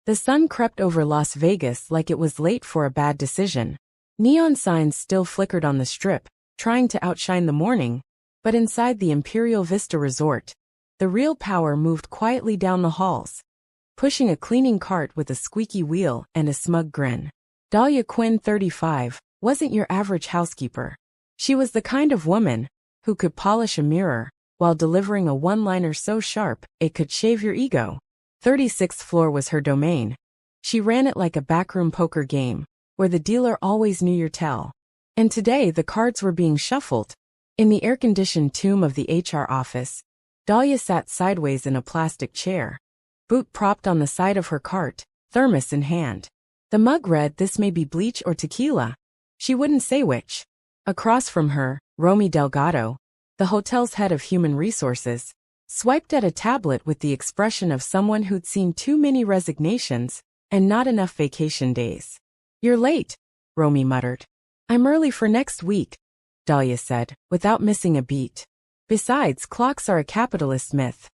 The sun crept over Las Vegas like it was late for a bad decision. Neon signs still flickered on the strip, trying to outshine the morning, but inside the Imperial Vista resort, the real power moved quietly down the halls, pushing a cleaning cart with a squeaky wheel and a smug grin. Dahlia Quinn, 35, wasn't your average housekeeper. She was the kind of woman who could polish a mirror while delivering a one-liner so sharp it could shave your ego. 36th floor was her domain. She ran it like a backroom poker game, where the dealer always knew your tell. And today the cards were being shuffled. In the air-conditioned tomb of the HR office, Dahlia sat sideways in a plastic chair, boot propped on the side of her cart, thermos in hand. The mug read, "This may be bleach or tequila." She wouldn't say which. Across from her, Romy Delgado, the hotel's head of human resources, swiped at a tablet with the expression of someone who'd seen too many resignations and not enough vacation days. "You're late," Romy muttered. "I'm early for next week," Dahlia said, without missing a beat. "Besides, clocks are a capitalist myth."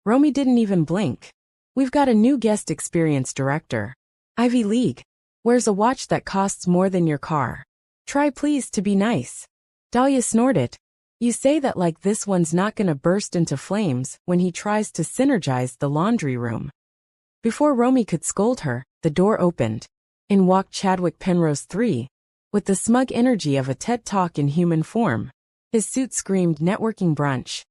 Romy didn't even blink. "We've got a new guest experience director. Ivy League. Wears a watch that costs more than your car. Try please to be nice." Dahlia snorted. "You say that like this one's not gonna burst into flames when he tries to synergize the laundry room." Before Romy could scold her, the door opened. In walked Chadwick Penrose III, with the smug energy of a TED Talk in human form. His suit screamed networking brunch.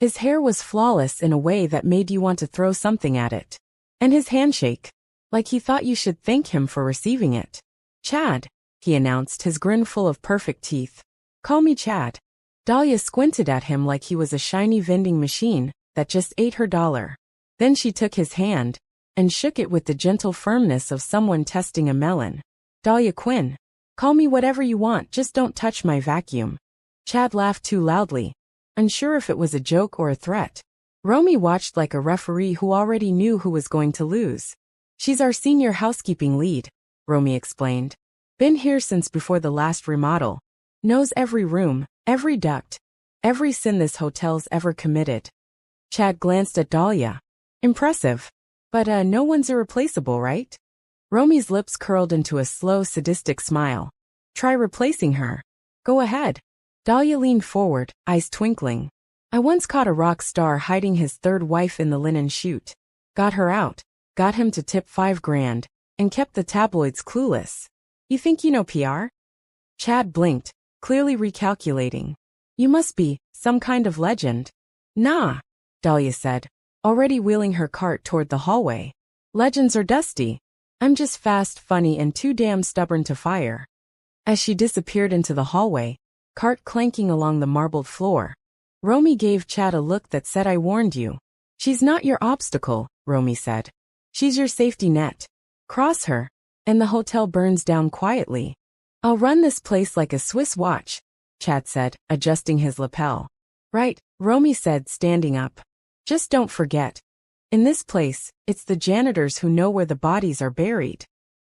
His hair was flawless in a way that made you want to throw something at it. And his handshake, like he thought you should thank him for receiving it. "Chad," he announced, his grin full of perfect teeth. "Call me Chad." Dahlia squinted at him like he was a shiny vending machine that just ate her dollar. Then she took his hand and shook it with the gentle firmness of someone testing a melon. "Dahlia Quinn. Call me whatever you want, just don't touch my vacuum." Chad laughed too loudly, unsure if it was a joke or a threat. Romy watched like a referee who already knew who was going to lose. "She's our senior housekeeping lead," Romy explained. "Been here since before the last remodel. Knows every room, every duct, every sin this hotel's ever committed." Chad glanced at Dahlia. "Impressive. But no one's irreplaceable, right?" Romy's lips curled into a slow, sadistic smile. "Try replacing her." "Go ahead." Dahlia leaned forward, eyes twinkling. "I once caught a rock star hiding his third wife in the linen chute. Got her out, got him to tip $5,000, and kept the tabloids clueless. You think you know PR?" Chad blinked, clearly recalculating. "You must be some kind of legend." "Nah," Dahlia said, already wheeling her cart toward the hallway. "Legends are dusty. I'm just fast, funny, and too damn stubborn to fire." As she disappeared into the hallway, cart clanking along the marbled floor, Romy gave Chad a look that said, "I warned you." "She's not your obstacle," Romy said. "She's your safety net. Cross her, and the hotel burns down quietly." "I'll run this place like a Swiss watch," Chad said, adjusting his lapel. "Right," Romy said, standing up. "Just don't forget. In this place, it's the janitors who know where the bodies are buried."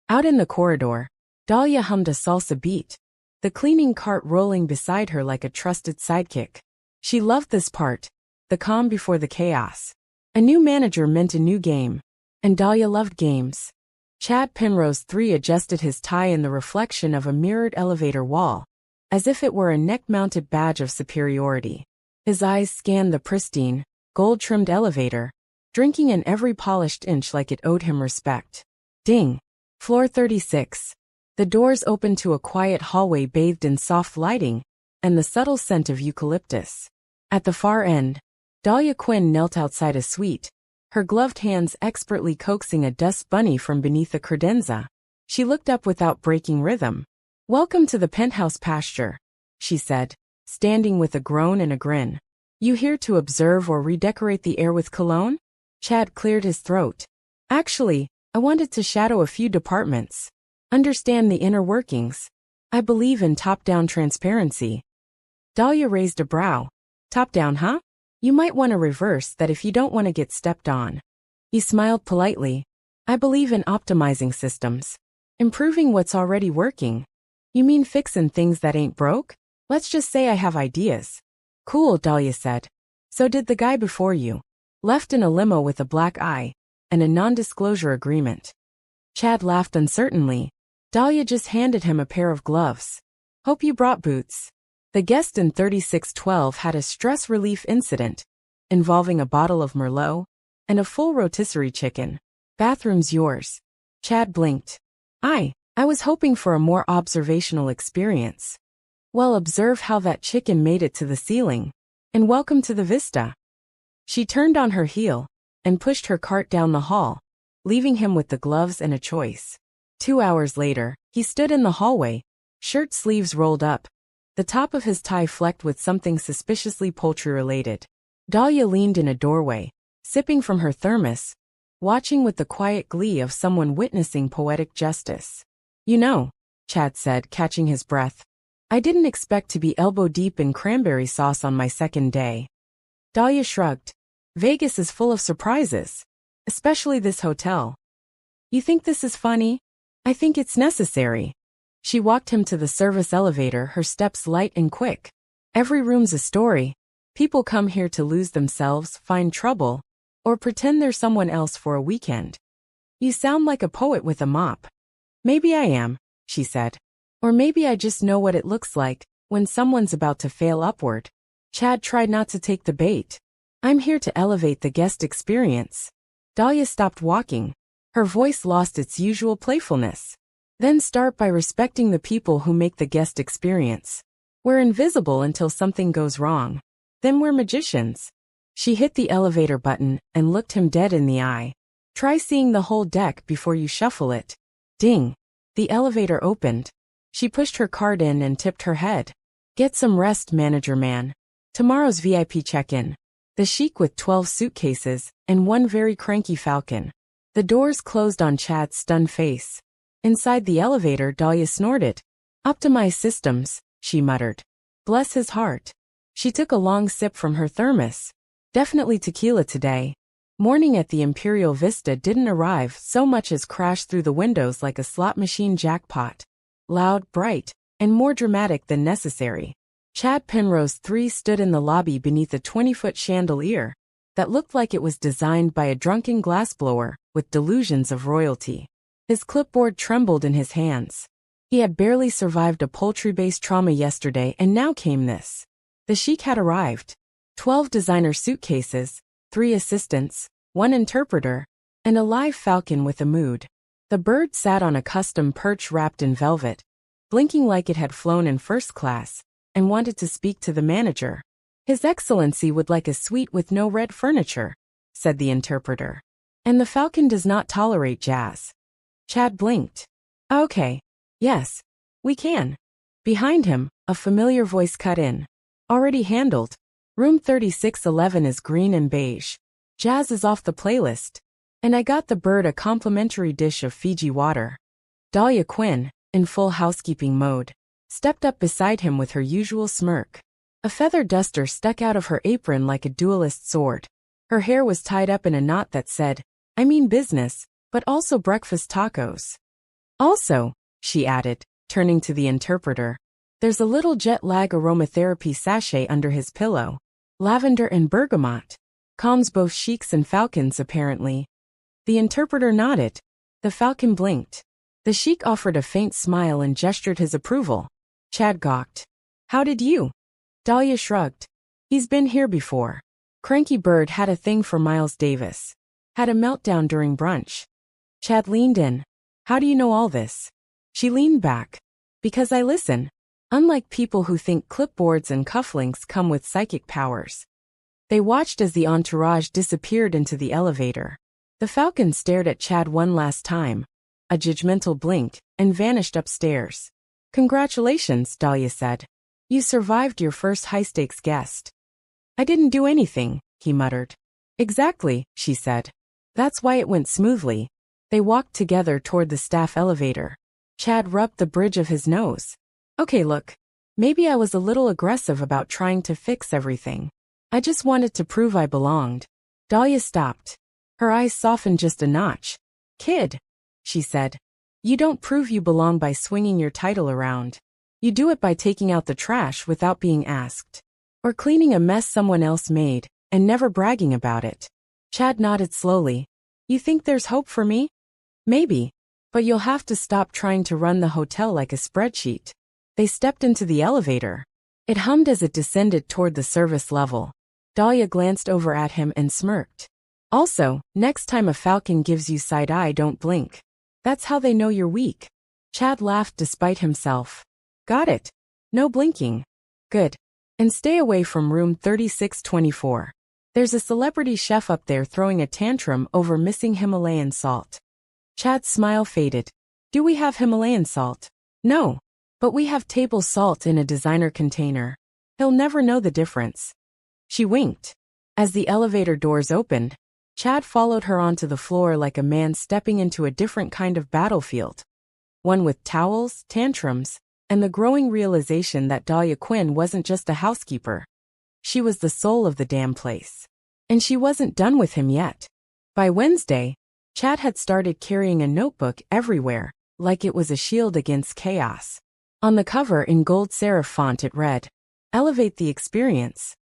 Out in the corridor, Dahlia hummed a salsa beat, the cleaning cart rolling beside her like a trusted sidekick. She loved this part, the calm before the chaos. A new manager meant a new game, and Dahlia loved games. Chad Penrose III adjusted his tie in the reflection of a mirrored elevator wall, as if it were a neck-mounted badge of superiority. His eyes scanned the pristine, gold-trimmed elevator, drinking in every polished inch like it owed him respect. Ding! Floor 36. The doors opened to a quiet hallway bathed in soft lighting and the subtle scent of eucalyptus. At the far end, Dahlia Quinn knelt outside a suite, her gloved hands expertly coaxing a dust bunny from beneath a credenza. She looked up without breaking rhythm. "Welcome to the penthouse pasture," she said, standing with a groan and a grin. "You here to observe or redecorate the air with cologne?" Chad cleared his throat. "Actually, I wanted to shadow a few departments. Understand the inner workings. I believe in top-down transparency." Dahlia raised a brow. "Top-down, huh? You might want to reverse that if you don't want to get stepped on." He smiled politely. "I believe in optimizing systems. Improving what's already working." "You mean fixin' things that ain't broke?" "Let's just say I have ideas." "Cool," Dahlia said. "So did the guy before you. Left in a limo with a black eye and a non-disclosure agreement." Chad laughed uncertainly. Dahlia just handed him a pair of gloves. Hope you brought boots. The guest in 3612 had a stress relief incident involving a bottle of Merlot and a full rotisserie chicken. Bathroom's yours. Chad blinked. I was hoping for a more observational experience. Well, observe how that chicken made it to the ceiling. And welcome to the Vista. She turned on her heel and pushed her cart down the hall, leaving him with the gloves and a choice. 2 hours later, he stood in the hallway, shirt sleeves rolled up, the top of his tie flecked with something suspiciously poultry-related. Dahlia leaned in a doorway, sipping from her thermos, watching with the quiet glee of someone witnessing poetic justice. You know, Chad said, catching his breath, I didn't expect to be elbow-deep in cranberry sauce on my second day. Dahlia shrugged. Vegas is full of surprises, especially this hotel. You think this is funny? I think it's necessary. She walked him to the service elevator, her steps light and quick. Every room's a story. People come here to lose themselves, find trouble, or pretend they're someone else for a weekend. You sound like a poet with a mop. Maybe I am, she said. Or maybe I just know what it looks like when someone's about to fail upward. Chad tried not to take the bait. I'm here to elevate the guest experience. Dahlia stopped walking. Her voice lost its usual playfulness. Then start by respecting the people who make the guest experience. We're invisible until something goes wrong. Then we're magicians. She hit the elevator button and looked him dead in the eye. Try seeing the whole deck before you shuffle it. Ding. The elevator opened. She pushed her card in and tipped her head. Get some rest, manager man. Tomorrow's VIP check-in. The chic with 12 suitcases and one very cranky falcon. The doors closed on Chad's stunned face. Inside the elevator, Dahlia snorted. Optimize systems, she muttered. Bless his heart. She took a long sip from her thermos. Definitely tequila today. Morning at the Imperial Vista didn't arrive so much as crash through the windows like a slot machine jackpot. Loud, bright, and more dramatic than necessary. Chad Penrose III stood in the lobby beneath a 20-foot chandelier that looked like it was designed by a drunken glassblower with delusions of royalty. His clipboard trembled in his hands. He had barely survived a poultry-based trauma yesterday, and now came this. The chic had arrived. 12 designer suitcases, 3 assistants, 1 interpreter, and a live falcon with a mood. The bird sat on a custom perch wrapped in velvet, blinking like it had flown in first class, and wanted to speak to the manager. His Excellency would like a suite with no red furniture, said the interpreter. And the falcon does not tolerate jazz. Chad blinked. Okay. Yes. We can. Behind him, a familiar voice cut in. Already handled. Room 3611 is green and beige. Jazz is off the playlist. And I got the bird a complimentary dish of Fiji water. Dahlia Quinn, in full housekeeping mode, stepped up beside him with her usual smirk. A feather duster stuck out of her apron like a duelist's sword. Her hair was tied up in a knot that said, I mean business, but also breakfast tacos. Also, she added, turning to the interpreter, there's a little jet lag aromatherapy sachet under his pillow. Lavender and bergamot. Calms both chics and falcons, apparently. The interpreter nodded. The falcon blinked. The chic offered a faint smile and gestured his approval. Chad gawked. How did you? Dahlia shrugged. He's been here before. Cranky Bird had a thing for Miles Davis. Had a meltdown during brunch. Chad leaned in. How do you know all this? She leaned back. Because I listen. Unlike people who think clipboards and cufflinks come with psychic powers. They watched as the entourage disappeared into the elevator. The falcon stared at Chad one last time. A judgmental blink, and vanished upstairs. Congratulations, Dahlia said. You survived your first high-stakes guest. I didn't do anything, he muttered. Exactly, she said. That's why it went smoothly. They walked together toward the staff elevator. Chad rubbed the bridge of his nose. Okay, look. Maybe I was a little aggressive about trying to fix everything. I just wanted to prove I belonged. Dahlia stopped. Her eyes softened just a notch. Kid, she said. You don't prove you belong by swinging your title around. You do it by taking out the trash without being asked. Or cleaning a mess someone else made, and never bragging about it. Chad nodded slowly. You think there's hope for me? Maybe. But you'll have to stop trying to run the hotel like a spreadsheet. They stepped into the elevator. It hummed as it descended toward the service level. Dahlia glanced over at him and smirked. Also, next time a falcon gives you side eye, don't blink. That's how they know you're weak. Chad laughed despite himself. Got it. No blinking. Good. And stay away from room 3624. There's a celebrity chef up there throwing a tantrum over missing Himalayan salt. Chad's smile faded. Do we have Himalayan salt? No. But we have table salt in a designer container. He'll never know the difference. She winked. As the elevator doors opened, Chad followed her onto the floor like a man stepping into a different kind of battlefield. One with towels, tantrums, and the growing realization that Dahlia Quinn wasn't just a housekeeper. She was the soul of the damn place. And she wasn't done with him yet. By Wednesday, Chad had started carrying a notebook everywhere, like it was a shield against chaos. On the cover in gold serif font it read, "Elevate the experience."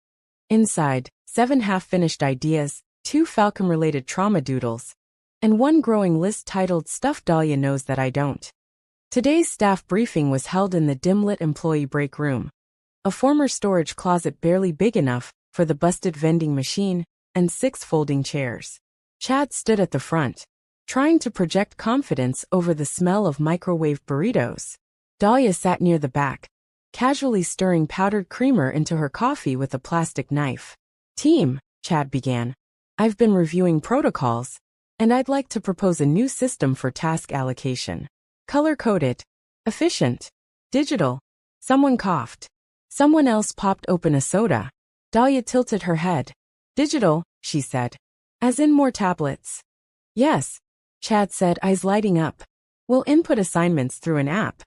Inside, 7 half-finished ideas, 2 Falcon-related trauma doodles, and 1 growing list titled Stuff Dahlia Knows That I Don't. Today's staff briefing was held in the dim-lit employee break room, a former storage closet barely big enough for the busted vending machine and 6 folding chairs. Chad stood at the front, trying to project confidence over the smell of microwave burritos. Dahlia sat near the back, casually stirring powdered creamer into her coffee with a plastic knife. Team, Chad began. I've been reviewing protocols, and I'd like to propose a new system for task allocation. Color-coded, efficient, digital. Someone coughed. Someone else popped open a soda. Dahlia tilted her head. Digital, she said. As in more tablets. Yes, Chad said, eyes lighting up. We'll input assignments through an app.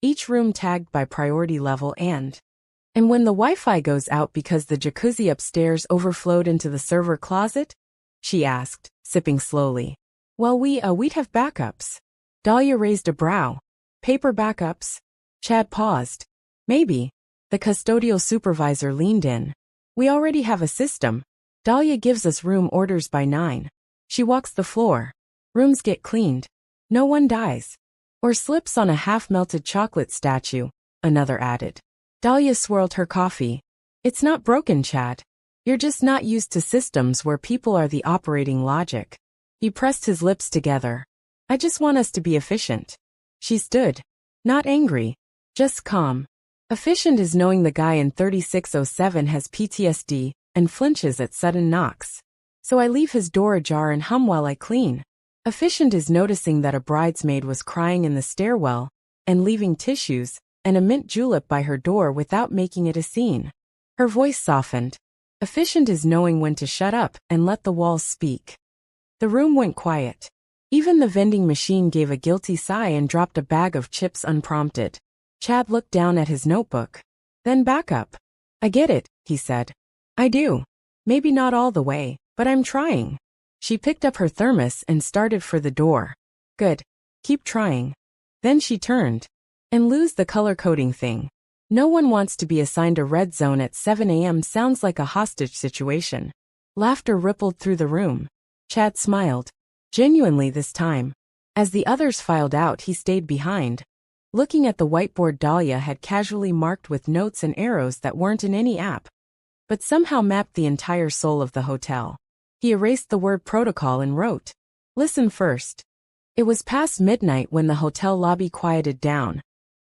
Each room tagged by priority level and when the Wi-Fi goes out because the jacuzzi upstairs overflowed into the server closet? She asked, sipping slowly. Well, we'd have backups. Dahlia raised a brow. Paper backups? Chad paused. Maybe. The custodial supervisor leaned in. We already have a system. Dahlia gives us room orders by 9. She walks the floor. Rooms get cleaned. No one dies. Or slips on a half-melted chocolate statue, another added. Dahlia swirled her coffee. It's not broken, Chad. You're just not used to systems where people are the operating logic. He pressed his lips together. I just want us to be efficient. She stood. Not angry. Just calm. Efficient is knowing the guy in 3607 has PTSD and flinches at sudden knocks. So I leave his door ajar and hum while I clean. Efficient is noticing that a bridesmaid was crying in the stairwell and leaving tissues and a mint julep by her door without making it a scene. Her voice softened. Efficient is knowing when to shut up and let the walls speak. The room went quiet. Even the vending machine gave a guilty sigh and dropped a bag of chips unprompted. Chad looked down at his notebook. Then back up. I get it, he said. I do. Maybe not all the way, but I'm trying. She picked up her thermos and started for the door. Good. Keep trying. Then she turned. And lose the color coding thing. No one wants to be assigned a red zone at 7 a.m. Sounds like a hostage situation. Laughter rippled through the room. Chad smiled. Genuinely this time. As the others filed out, he stayed behind, looking at the whiteboard Dahlia had casually marked with notes and arrows that weren't in any app, but somehow mapped the entire soul of the hotel. He erased the word protocol and wrote, Listen first. It was past midnight when the hotel lobby quieted down,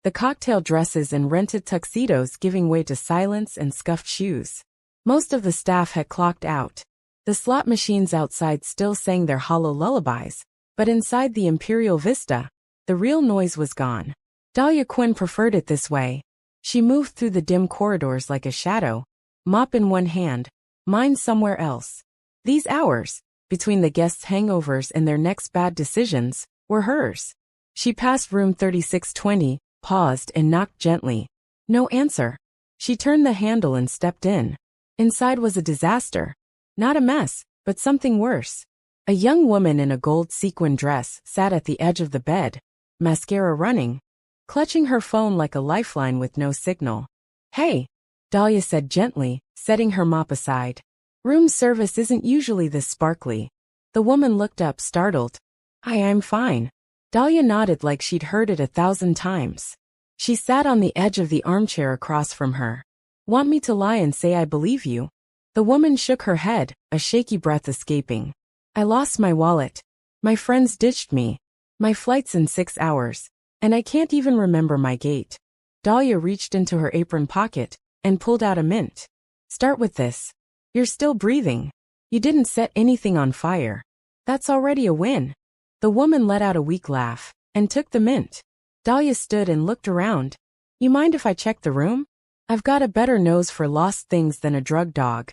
the cocktail dresses and rented tuxedos giving way to silence and scuffed shoes. Most of the staff had clocked out. The slot machines outside still sang their hollow lullabies, but inside the Imperial Vista, the real noise was gone. Dahlia Quinn preferred it this way. She moved through the dim corridors like a shadow, mop in one hand, mind somewhere else. These hours, between the guests' hangovers and their next bad decisions, were hers. She passed room 3620, paused and knocked gently. No answer. She turned the handle and stepped in. Inside was a disaster. Not a mess, but something worse. A young woman in a gold sequin dress sat at the edge of the bed, mascara running, clutching her phone like a lifeline with no signal. Hey, Dahlia said gently, setting her mop aside. Room service isn't usually this sparkly. The woman looked up, startled. I'm fine. Dahlia nodded like she'd heard it 1,000 times. She sat on the edge of the armchair across from her. Want me to lie and say I believe you? The woman shook her head, a shaky breath escaping. I lost my wallet. My friends ditched me. My flight's in 6 hours. And I can't even remember my gate. Dahlia reached into her apron pocket and pulled out a mint. Start with this. You're still breathing. You didn't set anything on fire. That's already a win. The woman let out a weak laugh and took the mint. Dahlia stood and looked around. You mind if I check the room? I've got a better nose for lost things than a drug dog.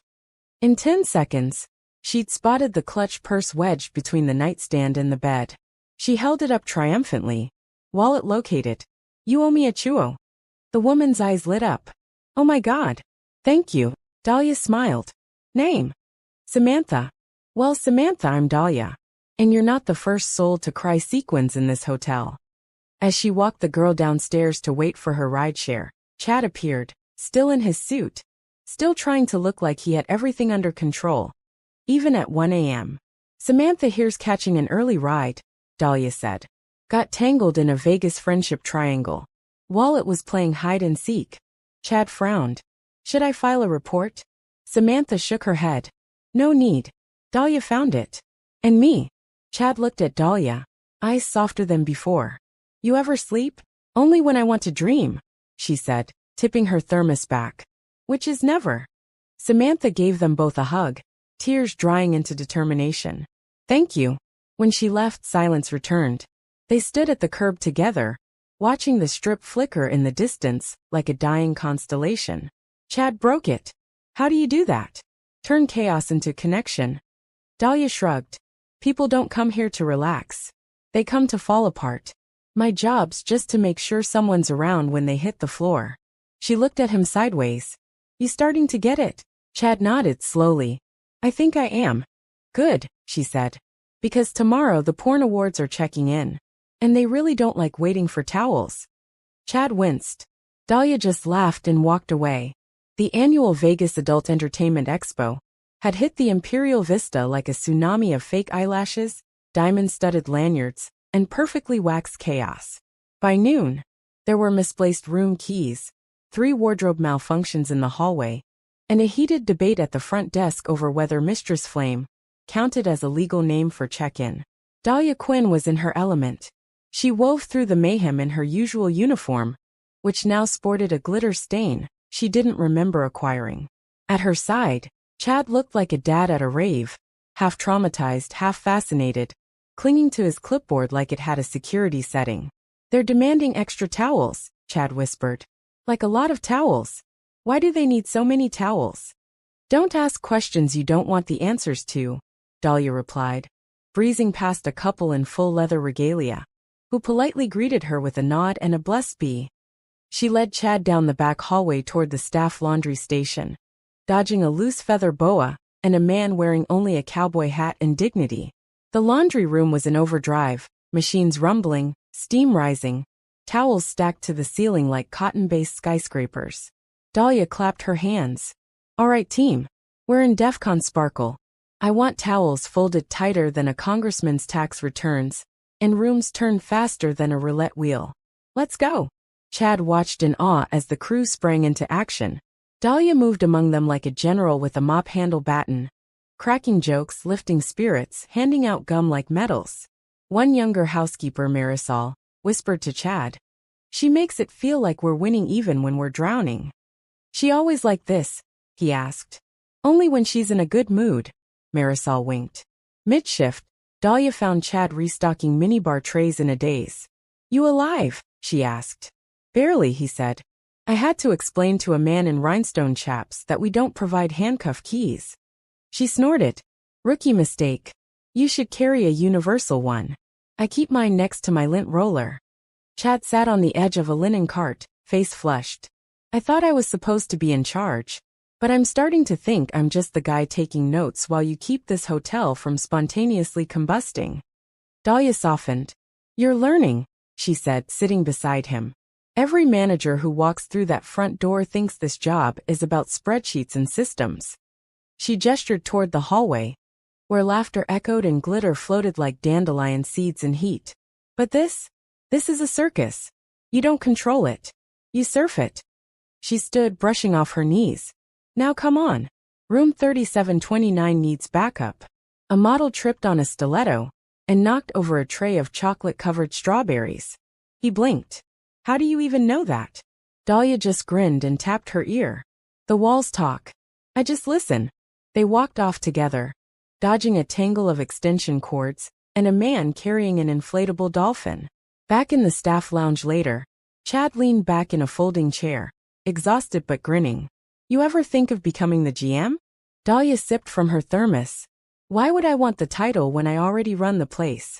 In 10 seconds, she'd spotted the clutch purse wedged between the nightstand and the bed. She held it up triumphantly. Wallet located. You owe me a chuo. The woman's eyes lit up. Oh my God. Thank you. Dahlia smiled. Name? Samantha. Well, Samantha, I'm Dahlia. And you're not the first soul to cry sequins in this hotel. As she walked the girl downstairs to wait for her rideshare, Chad appeared, still in his suit, still trying to look like he had everything under control. Even at 1 a.m. Samantha here's catching an early ride, Dahlia said. Got tangled in a Vegas friendship triangle. Wallet was playing hide and seek. Chad frowned. Should I file a report? Samantha shook her head. No need. Dahlia found it. And me. Chad looked at Dahlia, eyes softer than before. You ever sleep? Only when I want to dream, she said, tipping her thermos back. Which is never. Samantha gave them both a hug, tears drying into determination. Thank you. When she left, silence returned. They stood at the curb together, watching the strip flicker in the distance like a dying constellation. Chad broke it. How do you do that? Turn chaos into connection. Dahlia shrugged. People don't come here to relax. They come to fall apart. My job's just to make sure someone's around when they hit the floor. She looked at him sideways. You starting to get it? Chad nodded slowly. I think I am. Good, she said. Because tomorrow the porn awards are checking in. And they really don't like waiting for towels. Chad winced. Dahlia just laughed and walked away. The annual Vegas Adult Entertainment Expo had hit the Imperial Vista like a tsunami of fake eyelashes, diamond-studded lanyards, and perfectly waxed chaos. By noon, there were misplaced room keys, 3 wardrobe malfunctions in the hallway, and a heated debate at the front desk over whether Mistress Flame counted as a legal name for check-in. Dahlia Quinn was in her element. She wove through the mayhem in her usual uniform, which now sported a glitter stain she didn't remember acquiring. At her side, Chad looked like a dad at a rave, half traumatized, half fascinated, clinging to his clipboard like it had a security setting. They're demanding extra towels, Chad whispered. Like a lot of towels. Why do they need so many towels? Don't ask questions you don't want the answers to, Dahlia replied, breezing past a couple in full leather regalia, who politely greeted her with a nod and a blessed be. She led Chad down the back hallway toward the staff laundry station, dodging a loose feather boa and a man wearing only a cowboy hat and dignity. The laundry room was in overdrive, machines rumbling, steam rising, towels stacked to the ceiling like cotton-based skyscrapers. Dahlia clapped her hands. All right, team. We're in DEFCON Sparkle. I want towels folded tighter than a congressman's tax returns, and rooms turned faster than a roulette wheel. Let's go. Chad watched in awe as the crew sprang into action. Dahlia moved among them like a general with a mop-handle baton, cracking jokes, lifting spirits, handing out gum like medals. One younger housekeeper, Marisol, whispered to Chad. She makes it feel like we're winning even when we're drowning. She always like this? He asked. Only when she's in a good mood, Marisol winked. Mid-shift, Dahlia found Chad restocking minibar trays in a daze. You alive? She asked. Barely, he said. I had to explain to a man in rhinestone chaps that we don't provide handcuff keys. She snorted. Rookie mistake. You should carry a universal one. I keep mine next to my lint roller. Chad sat on the edge of a linen cart, face flushed. I thought I was supposed to be in charge. But I'm starting to think I'm just the guy taking notes while you keep this hotel from spontaneously combusting. Dahlia softened. You're learning, she said, sitting beside him. Every manager who walks through that front door thinks this job is about spreadsheets and systems. She gestured toward the hallway, where laughter echoed and glitter floated like dandelion seeds in heat. But this is a circus. You don't control it. You surf it. She stood, brushing off her knees. Now come on. Room 3729 needs backup. A model tripped on a stiletto and knocked over a tray of chocolate-covered strawberries. He blinked. How do you even know that? Dahlia just grinned and tapped her ear. The walls talk. I just listen. They walked off together, dodging a tangle of extension cords and a man carrying an inflatable dolphin. Back in the staff lounge later, Chad leaned back in a folding chair, exhausted but grinning. You ever think of becoming the GM? Dahlia sipped from her thermos. Why would I want the title when I already run the place?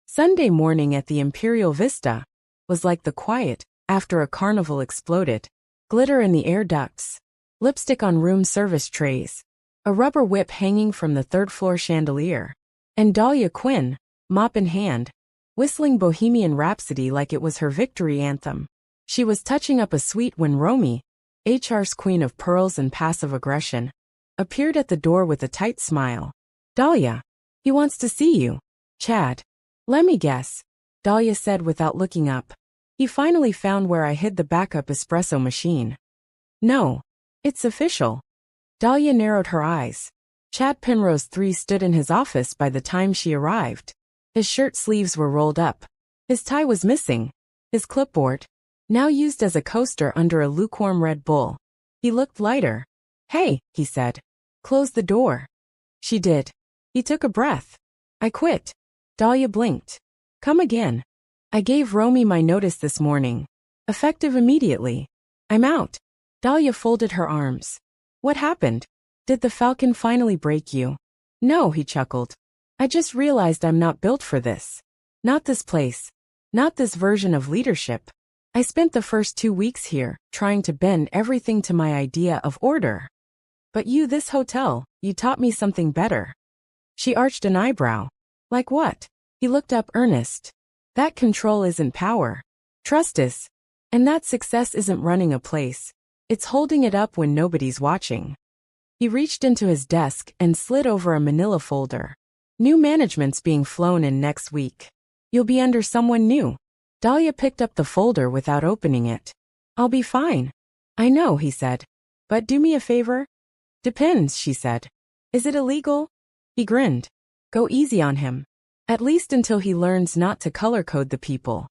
Sunday morning at the Imperial Vista was like the quiet after a carnival exploded. Glitter in the air ducts, lipstick on room service trays, a rubber whip hanging from the third-floor chandelier, and Dahlia Quinn, mop in hand, whistling Bohemian Rhapsody like it was her victory anthem. She was touching up a suite when Romy, HR's queen of pearls and passive aggression, appeared at the door with a tight smile. Dahlia, he wants to see you. Chad. Let me guess, Dahlia said without looking up. He finally found where I hid the backup espresso machine. No, it's official. Dahlia narrowed her eyes. Chad Penrose III stood in his office by the time she arrived. His shirt sleeves were rolled up. His tie was missing. His clipboard, now used as a coaster under a lukewarm Red Bull. He looked lighter. Hey, he said. Close the door. She did. He took a breath. I quit. Dahlia blinked. Come again. I gave Romy my notice this morning. Effective immediately. I'm out. Dahlia folded her arms. What happened? Did the Falcon finally break you? No, he chuckled. I just realized I'm not built for this. Not this place. Not this version of leadership. I spent the first 2 weeks here, trying to bend everything to my idea of order. But this hotel, you taught me something better. She arched an eyebrow. Like what? He looked up earnest. That control isn't power. Trust is. And that success isn't running a place. It's holding it up when nobody's watching. He reached into his desk and slid over a manila folder. New management's being flown in next week. You'll be under someone new. Dahlia picked up the folder without opening it. I'll be fine. I know, he said. But do me a favor? Depends, she said. Is it illegal? He grinned. Go easy on him. At least until he learns not to color-code the people.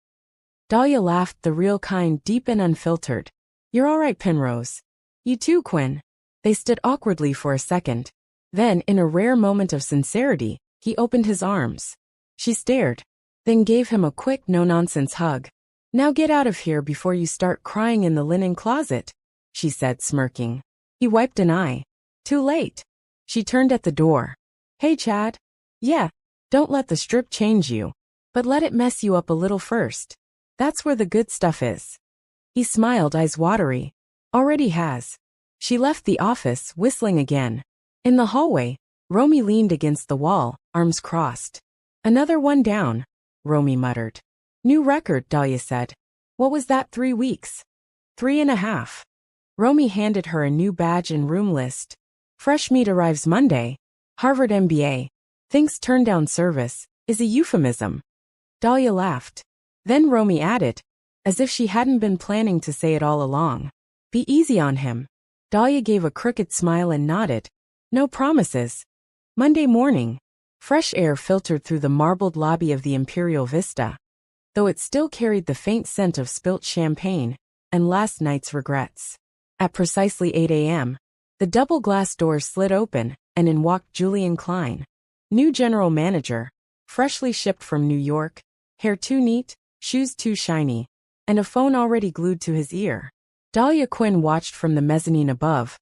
Dahlia laughed, the real kind, deep and unfiltered. You're all right, Penrose. You too, Quinn. They stood awkwardly for a second. Then, in a rare moment of sincerity, he opened his arms. She stared, then gave him a quick, no-nonsense hug. Now get out of here before you start crying in the linen closet, she said, smirking. He wiped an eye. Too late. She turned at the door. Hey, Chad. Yeah, don't let the strip change you. But let it mess you up a little first. That's where the good stuff is. He smiled, eyes watery. Already has. She left the office, whistling again. In the hallway, Romy leaned against the wall, arms crossed. Another one down, Romy muttered. New record, Dahlia said. What was that, 3 weeks? 3.5. Romy handed her a new badge and room list. Fresh meat arrives Monday. Harvard MBA. Thinks turn down service is a euphemism. Dahlia laughed. Then Romy added, as if she hadn't been planning to say it all along. Be easy on him. Dahlia gave a crooked smile and nodded. No promises. Monday morning. Fresh air filtered through the marbled lobby of the Imperial Vista, though it still carried the faint scent of spilt champagne and last night's regrets. At precisely 8 a.m., the double glass doors slid open, and in walked Julian Klein, new general manager, freshly shipped from New York, hair too neat, shoes too shiny, and a phone already glued to his ear. Dahlia Quinn watched from the mezzanine above,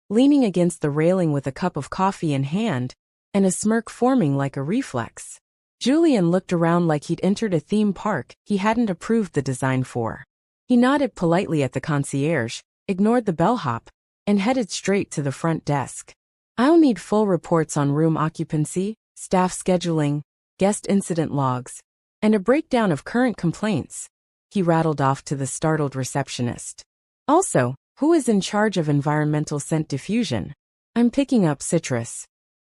leaning against the railing with a cup of coffee in hand, and a smirk forming like a reflex. Julian looked around like he'd entered a theme park he hadn't approved the design for. He nodded politely at the concierge, ignored the bellhop, and headed straight to the front desk. I'll need full reports on room occupancy, staff scheduling, guest incident logs, and a breakdown of current complaints, he rattled off to the startled receptionist. Also, who is in charge of environmental scent diffusion? I'm picking up citrus.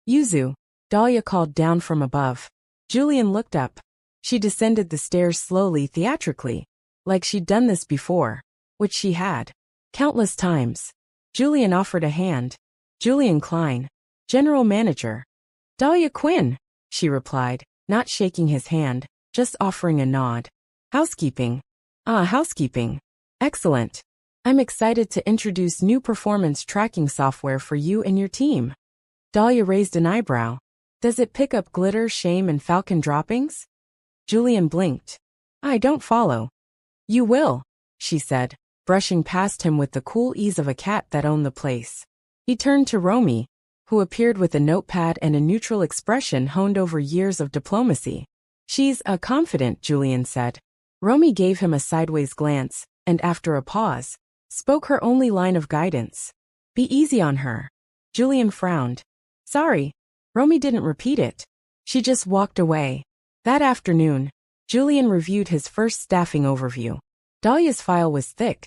Yuzu, Dahlia called down from above. Julian looked up. She descended the stairs slowly, theatrically, like she'd done this before, which she had. Countless times. Julian offered a hand. Julian Klein, general manager. Dahlia Quinn, she replied, not shaking his hand, just offering a nod. Housekeeping. Ah, housekeeping. Excellent. I'm excited to introduce new performance tracking software for you and your team. Dahlia raised an eyebrow. Does it pick up glitter, shame, and falcon droppings? Julian blinked. I don't follow. You will, she said, brushing past him with the cool ease of a cat that owned the place. He turned to Romy, who appeared with a notepad and a neutral expression honed over years of diplomacy. She's confident, Julian said. Romy gave him a sideways glance, and after a pause, spoke her only line of guidance. Be easy on her. Julian frowned. Sorry. Romy didn't repeat it. She just walked away. That afternoon, Julian reviewed his first staffing overview. Dahlia's file was thick.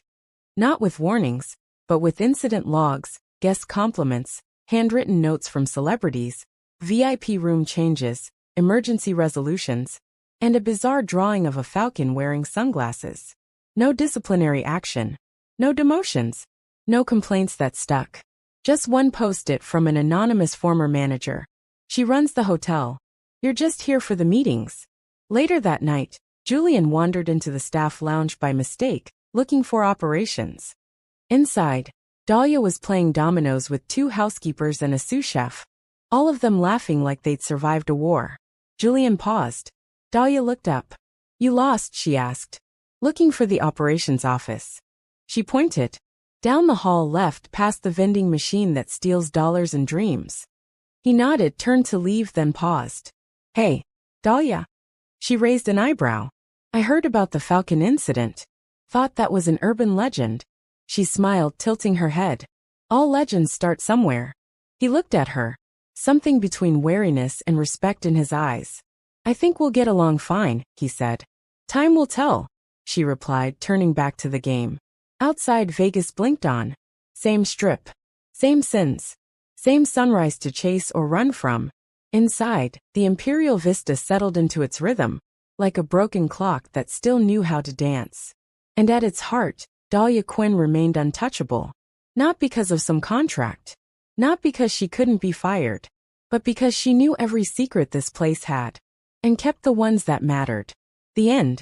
Not with warnings, but with incident logs, guest compliments, handwritten notes from celebrities, VIP room changes, emergency resolutions, and a bizarre drawing of a falcon wearing sunglasses. No disciplinary action. No demotions. No complaints that stuck. Just one post-it from an anonymous former manager. She runs the hotel. You're just here for the meetings. Later that night, Julian wandered into the staff lounge by mistake, looking for operations. Inside, Dahlia was playing dominoes with 2 housekeepers and a sous chef, all of them laughing like they'd survived a war. Julian paused. Dahlia looked up. You lost, she asked. Looking for the operations office. She pointed. Down the hall left past the vending machine that steals dollars and dreams. He nodded, turned to leave, then paused. Hey, Dahlia. She raised an eyebrow. I heard about the Falcon incident. Thought that was an urban legend. She smiled, tilting her head. All legends start somewhere. He looked at her. Something between wariness and respect in his eyes. I think we'll get along fine, he said. Time will tell, she replied, turning back to the game. Outside, Vegas blinked on. Same strip. Same sins. Same sunrise to chase or run from. Inside, the Imperial Vista settled into its rhythm, like a broken clock that still knew how to dance. And at its heart, Dahlia Quinn remained untouchable. Not because of some contract. Not because she couldn't be fired. But because she knew every secret this place had. And kept the ones that mattered. The end.